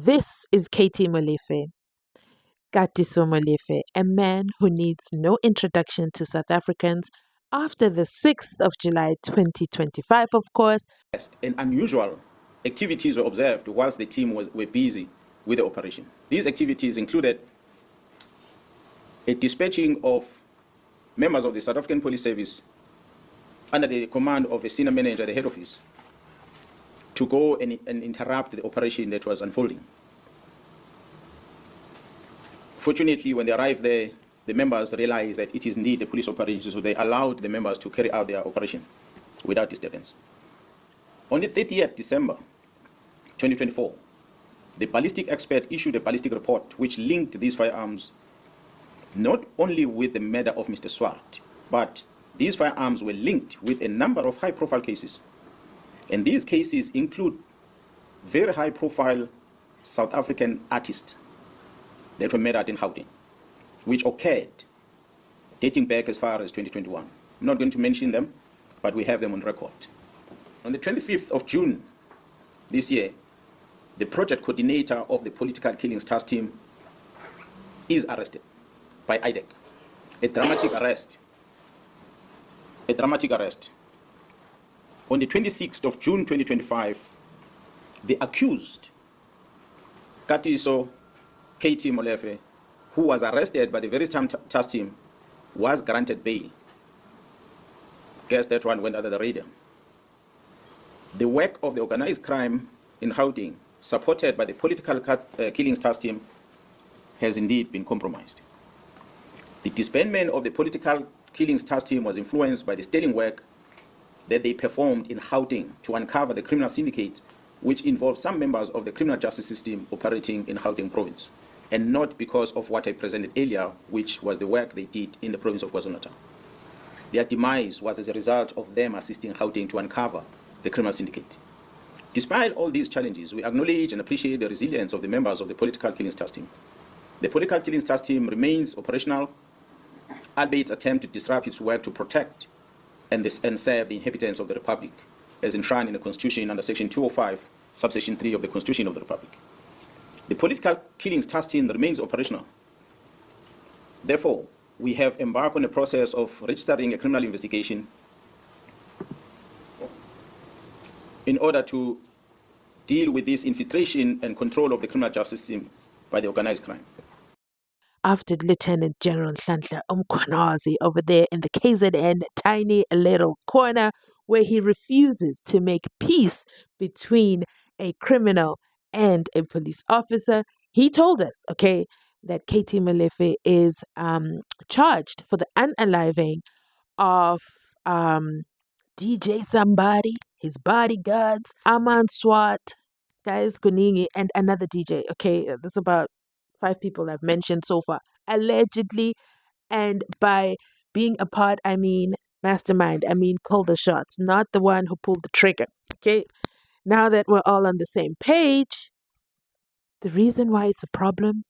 This is Katie Molefe, Katiso Molefe, a man who needs no introduction to South Africans after the 6th of July 2025, of course. And unusual activities were observed whilst the team were busy with the operation. These activities included a dispatching of members of the South African Police Service under the command of a senior manager at the head office to go and interrupt the operation that was unfolding. Fortunately, when they arrived there, the members realized that it is indeed a police operation, so they allowed the members to carry out their operation without disturbance. On the 30th December 2024, the ballistic expert issued a ballistic report which linked these firearms not only with the murder of Mr. Swart, but these firearms were linked with a number of high-profile cases. And these cases include very high-profile South African artists that were murdered in Gauteng, which occurred dating back as far as 2021. I'm not going to mention them, but we have them on record. On the 25th of June this year, the project coordinator of the political killings task team is arrested by IDEC. A dramatic arrest. A dramatic arrest. On the 26th of June 2025, the accused, Katiso Katie Molefe, who was arrested by the very same task team, was granted bail. Guess that one went under the radar. The work of the organized crime in Gauteng, supported by the political killings task team, has indeed been compromised. The disbandment of the political killings task team was influenced by the sterling work that they performed in Gauteng to uncover the criminal syndicate, which involved some members of the criminal justice system operating in Gauteng province, and not because of what I presented earlier, which was the work they did in the province of KwaZulu-Natal. Their demise was as a result of them assisting Gauteng to uncover the criminal syndicate. Despite all these challenges, we acknowledge and appreciate the resilience of the members of the political killings task team. The political killings task team remains operational, albeit its attempt to disrupt its work to protect and serve the inhabitants of the Republic, as enshrined in the Constitution under Section 205, subsection 3 of the Constitution of the Republic. The political killings task team remains operational. Therefore, we have embarked on a process of registering a criminal investigation in order to deal with this infiltration and control of the criminal justice system by the organized crime. After Lieutenant General Nhlanhla Mkhwanazi over there in the KZN tiny little corner where he refuses to make peace between a criminal and a police officer, he told us, okay, that Katie Molefe is charged for the unaliving of DJ Somebody, his bodyguards, Aman Swat, Guys Kuningi, and another DJ. Okay, there's about 5 people I've mentioned so far, allegedly, and by being a part, I mean mastermind, I mean call the shots, not the one who pulled the trigger. Okay, now that we're all on the same page, the reason why it's a problem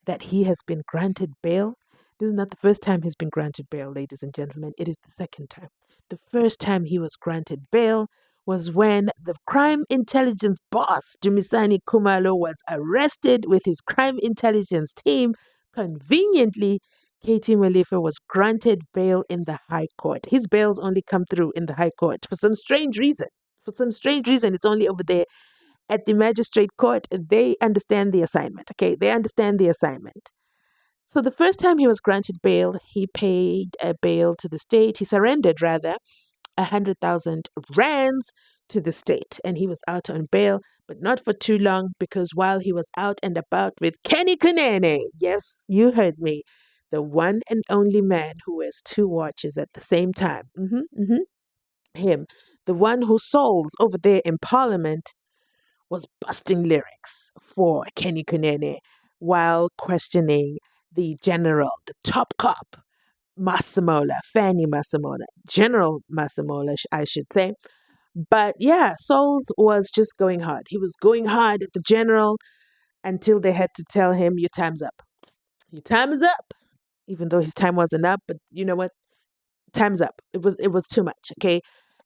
that he has been granted bail, this is not the first time he's been granted bail, ladies and gentlemen, it is the second time. The first time he was granted bail was when the crime intelligence boss, Dumisani Khumalo, was arrested with his crime intelligence team. Conveniently, Katie Molefe was granted bail in the High Court. His bails only come through in the High Court for some strange reason. For some strange reason, it's only over there at the magistrate court. They understand the assignment, okay? They understand the assignment. So the first time he was granted bail, he paid a bail to the state. He surrendered, rather, 100,000 rands to the state, and he was out on bail, but not for too long, because while he was out and about with Kenny Kunene, yes, you heard me, the one and only man who wears 2 watches at the same time, him, the one whose souls over there in Parliament was busting lyrics for Kenny Kunene while questioning the general, the top cop, Masemola, Fanny Masemola, General Masemola, I should say. But yeah, Souls was just going hard. He was going hard at the general until they had to tell him, your time's up. Your time is up. Even though his time wasn't up, but you know what? Time's up. It was too much, okay?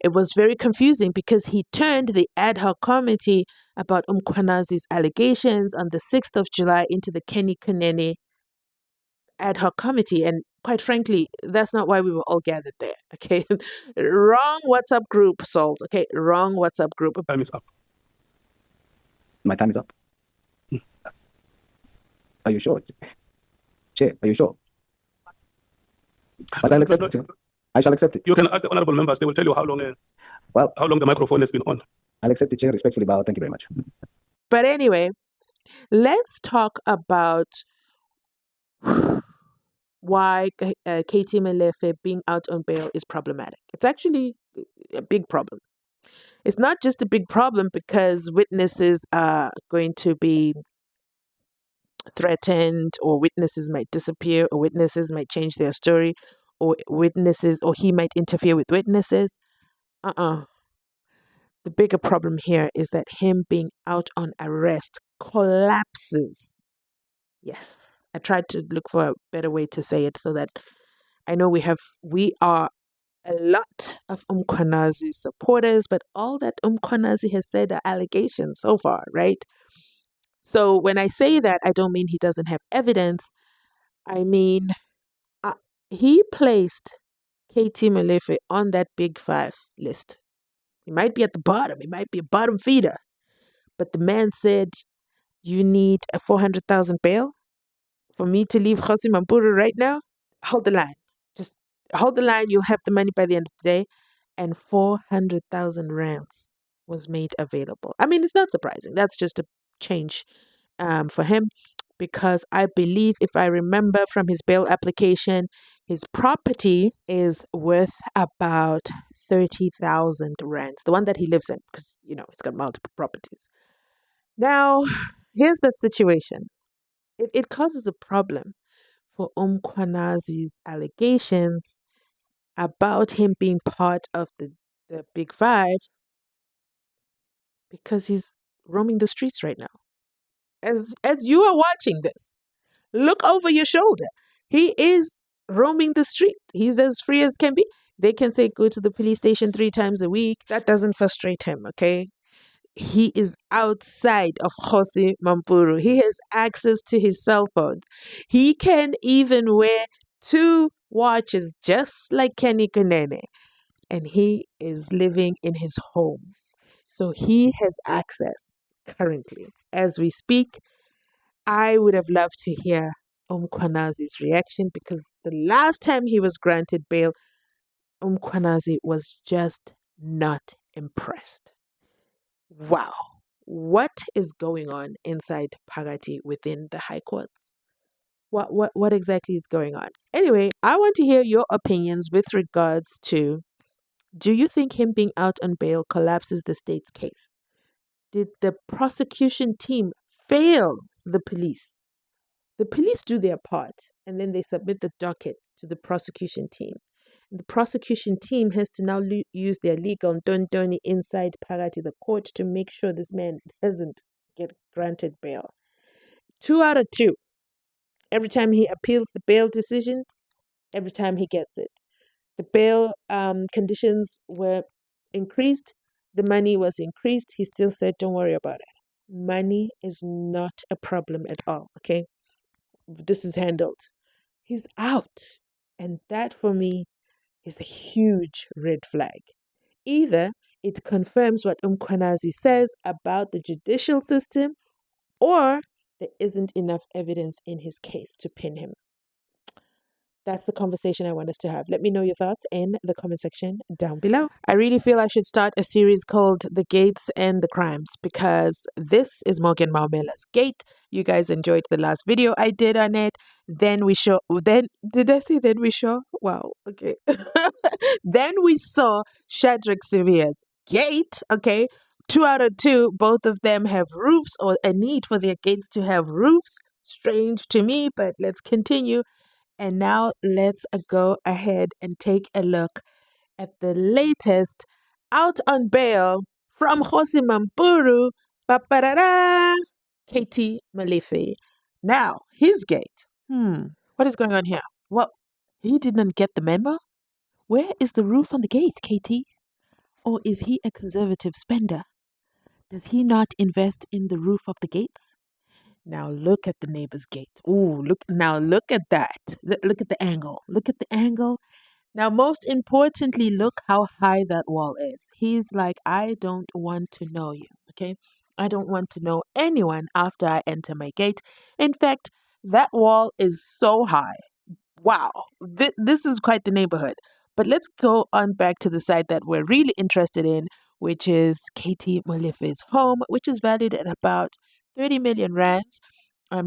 It was very confusing because he turned the ad hoc committee about Mkhwanazi'S allegations on the 6th of July into the Kenny Kunene ad hoc committee. And quite frankly, that's not why we were all gathered there. Okay. Wrong WhatsApp group, Souls. Okay. Wrong WhatsApp group. Time is up. My time is up. Are you sure? Chair, are you sure? But I'll accept it. I shall accept it. You can ask the honorable members. They will tell you how long the microphone has been on. I'll accept it, Chair. Respectfully bow. Thank you very much. But anyway, let's talk about why Katie Molefe being out on bail is problematic. It's actually a big problem. It's not just a big problem because witnesses are going to be threatened, or witnesses might disappear, or witnesses might change their story, or he might interfere with witnesses. The bigger problem here is that him being out on arrest collapses. Yes, I tried to look for a better way to say it so that I know we are a lot of Mkhwanazi supporters, but all that Mkhwanazi has said are allegations so far, right? So when I say that, I don't mean he doesn't have evidence. I mean, he placed KT Molefe on that Big Five list. He might be at the bottom. He might be a bottom feeder. But the man said, you need a 400,000 bail for me to leave Kgosi Mampuru right now? Hold the line. Just hold the line. You'll have the money by the end of the day. And 400,000 rands was made available. I mean, it's not surprising. That's just a change for him, because I believe, if I remember from his bail application, his property is worth about 30,000 rands, the one that he lives in, because, he's got multiple properties. Now, here's the situation. It causes a problem for Mkhwanazi'S allegations about him being part of the Big Five, because he's roaming the streets right now. As you are watching this, look over your shoulder. He is roaming the street. He's as free as can be. They can say go to the police station 3 times a week. That doesn't frustrate him, okay? He is outside of Kgosi Mampuru. He has access to his cell phones. He can even wear 2 watches just like Kenny Kunene. And he is living in his home. So he has access currently. As we speak, I would have loved to hear Mkhwanazi's reaction, because the last time he was granted bail, Mkhwanazi was just not impressed. Wow. What is going on inside Phakathi within the high courts? What exactly is going on? Anyway, I want to hear your opinions with regards to, do you think him being out on bail collapses the state's case? Did the prosecution team fail the police? The police do their part, and then they submit the docket to the prosecution team. And the prosecution team has to now use their legal dondoni inside Phakathi, the court, to make sure this man doesn't get granted bail. 2 out of 2. Every time he appeals the bail decision, every time he gets it. The bail conditions were increased. The money was increased. He still said, don't worry about it. Money is not a problem at all, okay? This is handled. He's out. And that, for me, is a huge red flag. Either it confirms what Mkhwanazi says about the judicial system, or there isn't enough evidence in his case to pin him. That's the conversation I want us to have. Let me know your thoughts in the comment section down below. I really feel I should start a series called The Gates and the Crimes, because this is Morgan Maumela's Gate. You guys enjoyed the last video I did on it. Did I say then we saw? Wow, okay. Then we saw Shadrach Sevilla's Gate, okay? 2 out of 2, both of them have roofs, or a need for their gates to have roofs. Strange to me, but let's continue. And now let's go ahead and take a look at the latest out on bail from Kgosi Mampuru, KT Molefe. Now, his gate. What is going on here? Well, he didn't get the memo. Where is the roof on the gate, KT? Or is he a conservative spender? Does he not invest in the roof of the gates? Now look at the neighbor's gate. Ooh, look at that. Look at the angle. Look at the angle. Now, most importantly, look how high that wall is. He's like, I don't want to know you, okay? I don't want to know anyone after I enter my gate. In fact, that wall is so high. Wow, this is quite the neighborhood. But let's go on back to the site that we're really interested in, which is Katie Molefe'S home, which is valued at about 30 million rands.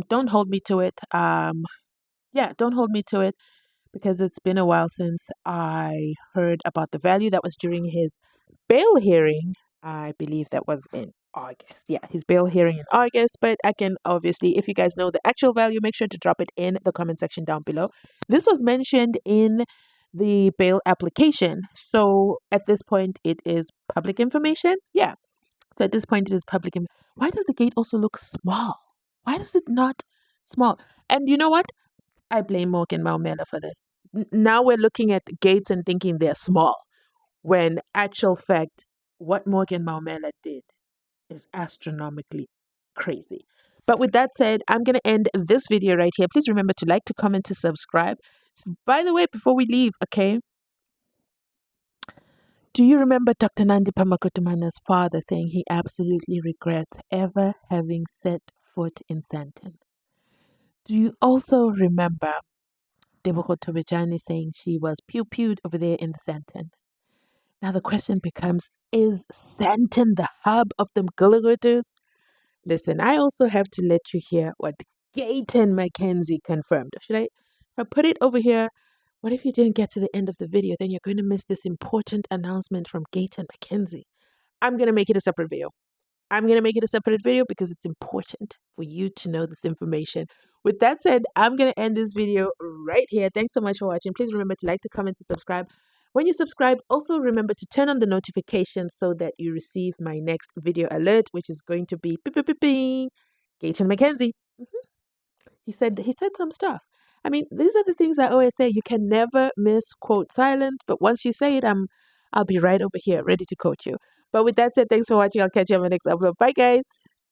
Don't hold me to it. Yeah, don't hold me to it because it's been a while since I heard about the value. That was during his bail hearing. I believe that was in August. Yeah, his bail hearing in August. But I can obviously, if you guys know the actual value, make sure to drop it in the comment section down below. This was mentioned in the bail application. So at this point, it is public information. Yeah. So at this point, it is public. Why does the gate also look small? Why does it not small? And you know what? I blame Morgan Maumela for this. Now we're looking at the gates and thinking they're small, when actual fact, what Morgan Maumela did is astronomically crazy. But with that said, I'm going to end this video right here. Please remember to like, to comment, to subscribe. By the way, before we leave, okay, do you remember Dr. Nandi Pamakotumana's father saying he absolutely regrets ever having set foot in Sandton? Do you also remember Deboho Tobejani saying she was pew-pewed over there in the Sandton? Now the question becomes, is Sandton the hub of the Gulliguters? Listen, I also have to let you hear what Gayton Mackenzie confirmed. Should I put it over here? What if you didn't get to the end of the video? Then you're going to miss this important announcement from Gayton Mackenzie. I'm going to make it a separate video. Because it's important for you to know this information. With that said, I'm going to end this video right here. Thanks so much for watching. Please remember to like, to comment, to subscribe. When you subscribe, also remember to turn on the notifications so that you receive my next video alert, which is going to be Gayton Mackenzie. He said some stuff. I mean, these are the things I always say. You can never misquote silence, but once you say it, I'll be right over here ready to quote you. But with that said, thanks for watching. I'll catch you on my next upload. Bye, guys.